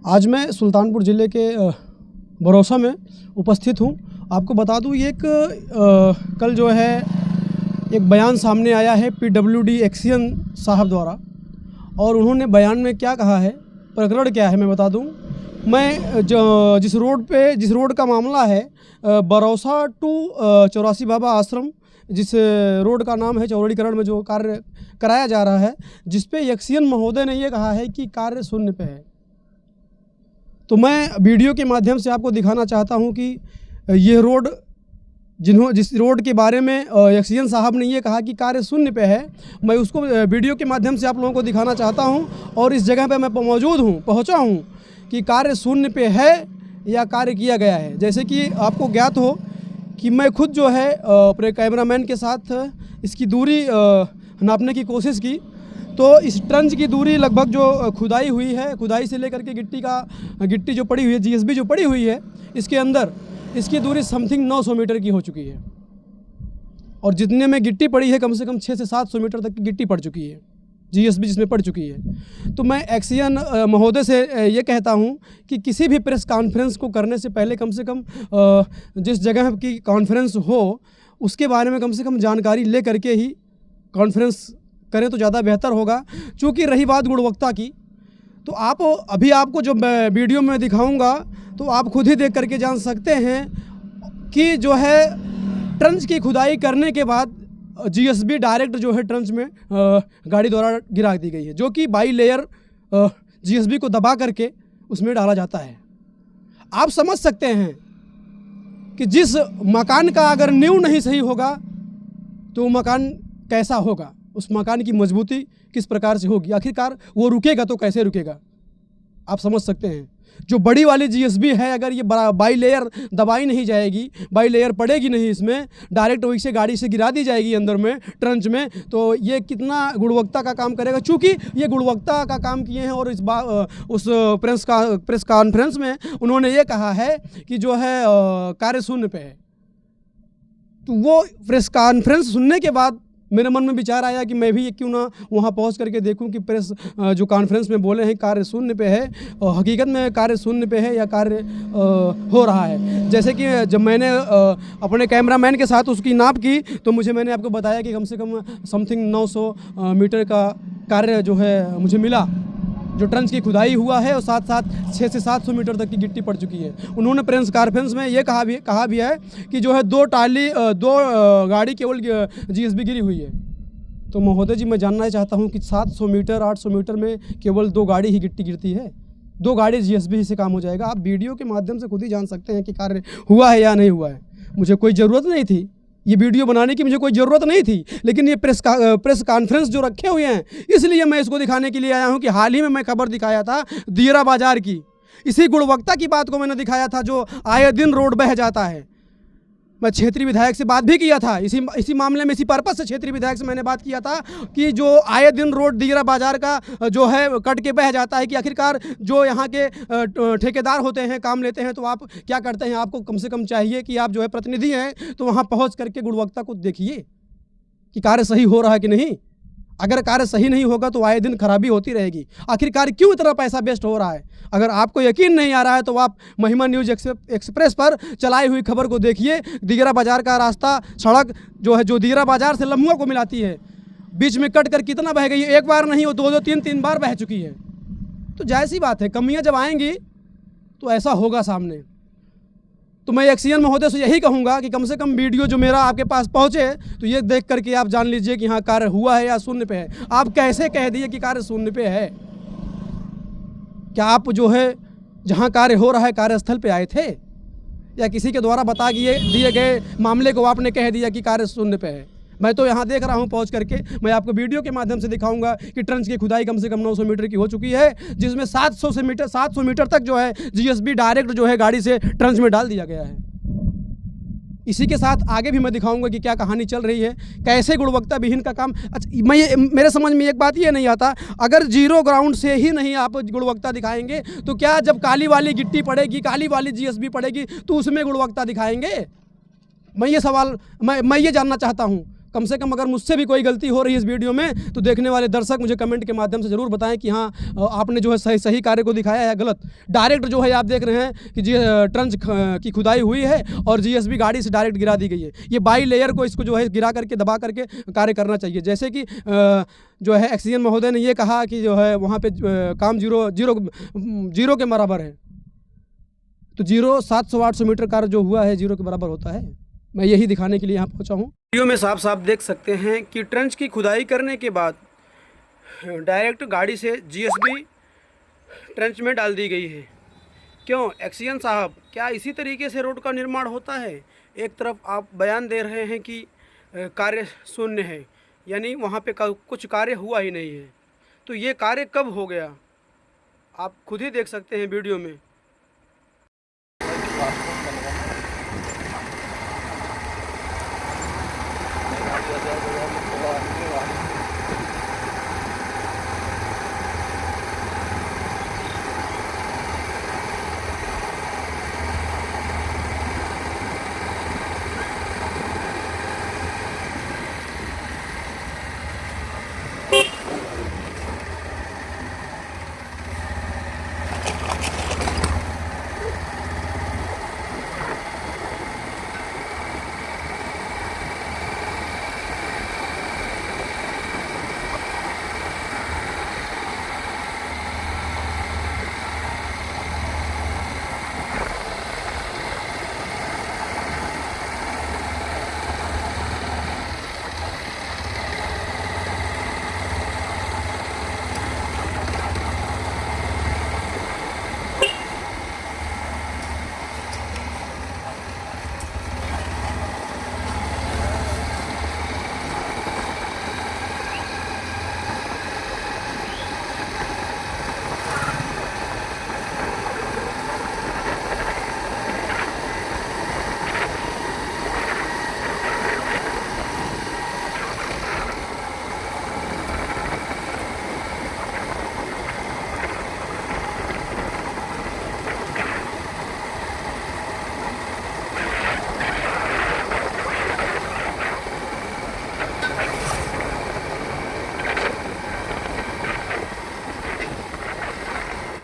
आज मैं सुल्तानपुर ज़िले के बरौसा में उपस्थित हूँ। आपको बता दूँ ये कल जो है एक बयान सामने आया है पीडब्ल्यूडी एक्सियन साहब द्वारा, और उन्होंने बयान में क्या कहा है, प्रकरण क्या है मैं बता दूँ। मैं जिस रोड का मामला है बरौसा टू चौरासी बाबा आश्रम, जिस रोड का नाम है चौड़ीकरण में जो कार्य कराया जा रहा है, जिस पे एक्सियन महोदय ने ये कहा है कि कार्य शून्य पे है। तो मैं वीडियो के माध्यम से आपको दिखाना चाहता हूं कि ये रोड जिस रोड के बारे में एक्सियन साहब ने ये कहा कि कार्य शून्य पे है, मैं उसको वीडियो के माध्यम से आप लोगों को दिखाना चाहता हूं। और इस जगह पे मैं मौजूद हूं, पहुंचा हूं कि कार्य शून्य पे है या कार्य किया गया है। जैसे कि आपको ज्ञात हो कि मैं खुद जो है अपने कैमरामैन के साथ इसकी दूरी नापने की कोशिश की, तो इस ट्रंच की दूरी लगभग जो खुदाई हुई है, खुदाई से लेकर के गिट्टी जो पड़ी हुई है, जीएसबी जो पड़ी हुई है, इसके अंदर इसकी दूरी समथिंग 900 मीटर की हो चुकी है। और जितने में गिट्टी पड़ी है कम से कम 600 से 700 मीटर तक की गिट्टी पड़ चुकी है, जीएसबी जिसमें पड़ चुकी है। तो मैं एक्सियन महोदय से ये कहता हूँ कि किसी भी प्रेस कॉन्फ्रेंस को करने से पहले कम से कम जिस जगह की कॉन्फ्रेंस हो उसके बारे में कम से कम जानकारी ले करके ही कॉन्फ्रेंस करें तो ज़्यादा बेहतर होगा। चूँकि रही बात गुणवत्ता की, तो आपको जो मैं वीडियो में दिखाऊंगा तो आप खुद ही देख करके जान सकते हैं कि जो है ट्रंच की खुदाई करने के बाद जीएसबी डायरेक्ट जो है ट्रंच में गाड़ी द्वारा गिरा दी गई है, जो कि बाई लेयर जीएसबी को दबा करके उसमें डाला जाता है। आप समझ सकते हैं कि जिस मकान का अगर नींव नहीं सही होगा तो वो मकान कैसा होगा, उस मकान की मजबूती किस प्रकार से होगी, आखिरकार वो रुकेगा तो कैसे रुकेगा, आप समझ सकते हैं। जो बड़ी वाली जीएसबी है, अगर ये बाई लेयर दबाई नहीं जाएगी, बाई लेयर पड़ेगी नहीं, इसमें डायरेक्ट वही से गाड़ी से गिरा दी जाएगी अंदर में ट्रंच में, तो ये कितना गुणवत्ता का काम करेगा। चूँकि ये गुणवत्ता का काम किए हैं और उस प्रेस कॉन्फ्रेंस में उन्होंने ये कहा है कि जो है कार्य शून्य पे है। तो वो प्रेस कॉन्फ्रेंस सुनने के बाद मेरे मन में विचार आया कि मैं भी क्यों ना वहाँ पहुँच करके देखूं कि प्रेस जो कॉन्फ्रेंस में बोले हैं कार्य शून्य पे है, हकीकत में कार्य शून्य पे है या कार्य हो रहा है। जैसे कि जब मैंने अपने कैमरामैन के साथ उसकी नाप की तो मैंने आपको बताया कि कम से कम समथिंग 900 मीटर का कार्य जो है मुझे मिला, जो ट्रंच की खुदाई हुआ है, और साथ साथ 600 से 700 मीटर तक की गिट्टी पड़ चुकी है। उन्होंने प्रेस कॉन्फ्रेंस में ये कहा भी है कि जो है दो गाड़ी केवल जीएसबी गिरी हुई है। तो महोदय जी, मैं जानना चाहता हूँ कि 700 मीटर 800 मीटर में केवल 2 गाड़ी ही गिट्टी गिरती है, 2 गाड़ी जीएसबी से काम हो जाएगा। आप वीडियो के माध्यम से खुद ही जान सकते हैं कि कार्य हुआ है या नहीं हुआ है। मुझे कोई ज़रूरत नहीं थी, ये वीडियो बनाने की मुझे कोई ज़रूरत नहीं थी, लेकिन ये प्रेस कॉन्फ्रेंस जो रखे हुए हैं, इसलिए मैं इसको दिखाने के लिए आया हूं कि हाल ही में मैं खबर दिखाया था दियरा बाजार की, इसी गुणवत्ता की बात को मैंने दिखाया था जो आए दिन रोड बह जाता है। मैं क्षेत्रीय विधायक से बात भी किया था इसी मामले में, इसी पर्पस से क्षेत्रीय विधायक से मैंने बात किया था कि जो आए दिन रोड दियरा बाजार का जो है कट के बह जाता है, कि आखिरकार जो यहाँ के ठेकेदार होते हैं, काम लेते हैं, तो आप क्या करते हैं, आपको कम से कम चाहिए कि आप जो है प्रतिनिधि हैं तो वहाँ पहुँच करके गुणवत्ता को देखिए कि कार्य सही हो रहा है कि नहीं। अगर कार्य सही नहीं होगा तो आए दिन खराबी होती रहेगी। आखिरकार क्यों इतना पैसा वेस्ट हो रहा है? अगर आपको यकीन नहीं आ रहा है तो आप महिमा न्यूज़ एक्सप्रेस पर चलाई हुई खबर को देखिए। दियरा बाजार का रास्ता, सड़क जो है, जो दियरा बाजार से लम्हुआ को मिलाती है, बीच में कट कर कितना बह गई है, एक बार नहीं हो 2-2 3-3 बार बह चुकी है। तो जायज़ सी बात है, कमियाँ जब आएंगी तो ऐसा होगा सामने। तो मैं एक्सियन महोदय से यही कहूँगा कि कम से कम वीडियो जो मेरा आपके पास पहुँचे तो ये देख करके आप जान लीजिए कि हाँ कार्य हुआ है या शून्य पे है। आप कैसे कह दिए कि कार्य शून्य पे है? क्या आप जो है जहाँ कार्य हो रहा है कार्यस्थल पे आए थे, या किसी के द्वारा बता दिए गए मामले को आपने कह दिया कि कार्य शून्य पे है? मैं तो यहाँ देख रहा हूँ पहुँच करके, मैं आपको वीडियो के माध्यम से दिखाऊंगा कि ट्रंच की खुदाई कम से कम 900 मीटर की हो चुकी है, जिसमें 700 मीटर तक जो है जीएसबी डायरेक्ट जो है गाड़ी से ट्रंच में डाल दिया गया है। इसी के साथ आगे भी मैं दिखाऊंगा कि क्या कहानी चल रही है, कैसे गुणवत्ता विहीन का काम। अच्छा, मेरे समझ में एक बात ये नहीं आता, अगर जीरो ग्राउंड से ही नहीं आप गुणवत्ता दिखाएंगे तो क्या जब काली वाली गिट्टी पड़ेगी, काली वाली जीएसबी पड़ेगी तो उसमें गुणवत्ता दिखाएंगे? मैं ये जानना चाहता हूँ। कम से कम अगर मुझसे भी कोई गलती हो रही है इस वीडियो में तो देखने वाले दर्शक मुझे कमेंट के माध्यम से ज़रूर बताएं कि हाँ आपने जो है सही कार्य को दिखाया है गलत। डायरेक्ट जो है आप देख रहे हैं कि ट्रंच की खुदाई हुई है और जीएसबी गाड़ी से डायरेक्ट गिरा दी गई है। ये बाई लेयर को इसको जो है गिरा करके दबा करके कार्य करना चाहिए। जैसे कि जो है एक्सीएन महोदय ने ये कहा कि जो है वहाँ पे काम जीरो के बराबर है, तो 700-800 मीटर कार्य जो हुआ है 0 के बराबर होता है। मैं यही दिखाने के लिए यहाँ पहुँचा हूँ। वीडियो में साफ साफ देख सकते हैं कि ट्रंच की खुदाई करने के बाद डायरेक्ट गाड़ी से जीएसबी ट्रंच में डाल दी गई है। क्यों एक्सीएन साहब, क्या इसी तरीके से रोड का निर्माण होता है? एक तरफ आप बयान दे रहे हैं कि कार्य शून्य है, यानी वहाँ पे कुछ कार्य हुआ ही नहीं है, तो ये कार्य कब हो गया आप खुद ही देख सकते हैं वीडियो में।